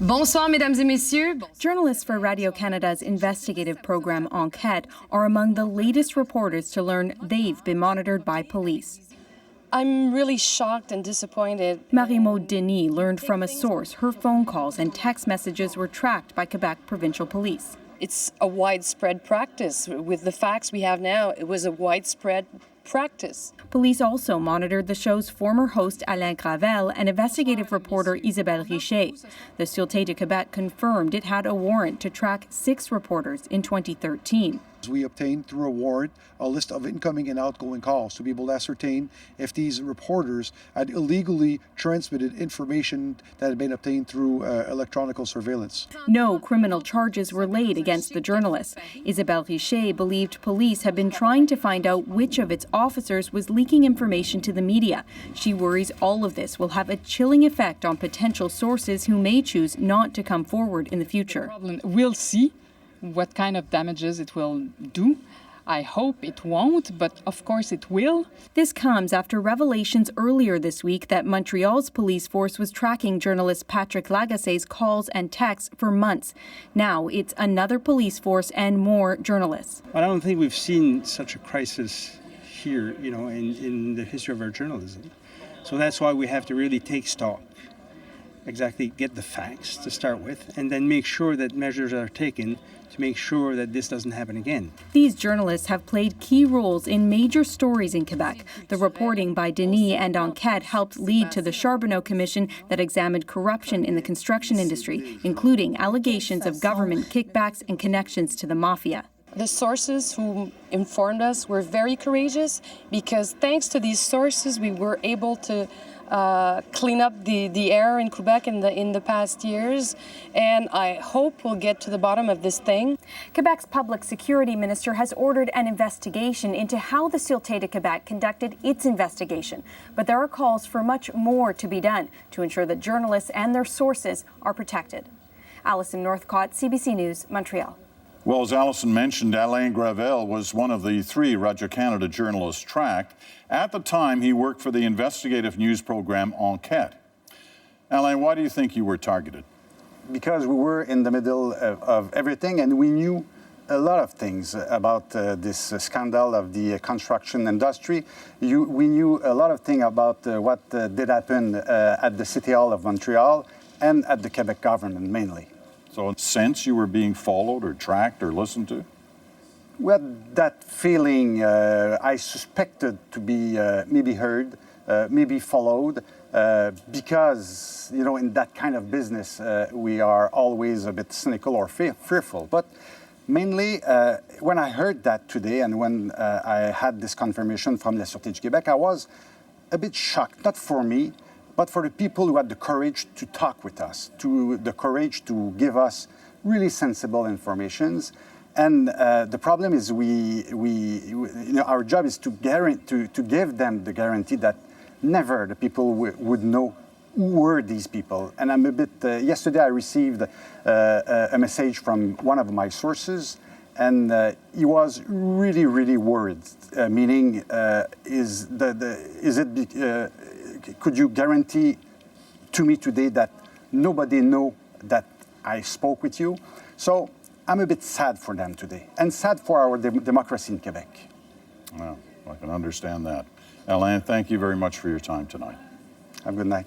Bonsoir, mesdames et messieurs. Journalists for Radio-Canada's investigative program Enquête are among the latest reporters to learn they've been monitored by police. I'm really shocked and disappointed. Marie-Maude Denis learned from a source her phone calls and text messages were tracked by Quebec Provincial Police. It's a widespread practice. With the facts we have now, it was a widespread practice. Police also monitored the show's former host Alain Gravel and investigative reporter Isabelle Richer. The Sûreté du Québec confirmed it had a warrant to track 6 reporters in 2013. We obtained through a warrant a list of incoming and outgoing calls to be able to ascertain if these reporters had illegally transmitted information that had been obtained through electronic surveillance. No criminal charges were laid against the journalists. Isabelle Richer believed police had been trying to find out which of its officers was leaking information to the media. She worries all of this will have a chilling effect on potential sources who may choose not to come forward in the future. We'll see what kind of damages it will do. I hope it won't, but of course it will. This comes after revelations earlier this week that Montreal's police force was tracking journalist Patrick Lagassé's calls and texts for months. Now it's another police force and more journalists. I don't think we've seen such a crisis here, in the history of our journalism. So that's why we have to really take stock. Exactly, get the facts to start with, and then make sure that measures are taken to make sure that this doesn't happen again. These journalists have played key roles in major stories in Quebec. The reporting by Denis and Enquête helped lead to the Charbonneau Commission that examined corruption in the construction industry, including allegations of government kickbacks and connections to the mafia. The sources who informed us were very courageous because thanks to these sources we were able to clean up the air in Quebec in the past years, and I hope we'll get to the bottom of this thing. Quebec's public security minister has ordered an investigation into how the Sûreté du Québec conducted its investigation, but there are calls for much more to be done to ensure that journalists and their sources are protected. Alison Northcott, CBC News, Montreal. Well, as Alison mentioned, Alain Gravel was one of the 3 Radio-Canada journalists tracked. At the time, he worked for the investigative news program Enquête. Alain, why do you think you were targeted? Because we were in the middle of everything and we knew a lot of things about this scandal of the construction industry. We knew a lot of things about what did happen at the City Hall of Montreal and at the Quebec government mainly. So in a sense, you were being followed or tracked or listened to? Well, that feeling I suspected to be maybe heard, maybe followed, because, in that kind of business, we are always a bit cynical or fearful. But mainly, when I heard that today and when I had this confirmation from la Sûreté du Québec, I was a bit shocked, not for me, but for the people who had the courage to talk with us, the courage to give us really sensible informations. And the problem is our job is to give them the guarantee that never the people would know who were these people. And I'm a bit, yesterday I received a message from one of my sources, and he was really, really worried, meaning, could you guarantee to me today that nobody know that I spoke with you? So I'm a bit sad for them today, and sad for our democracy in Quebec. Well, I can understand that. Alain, thank you very much for your time tonight. Have a good night.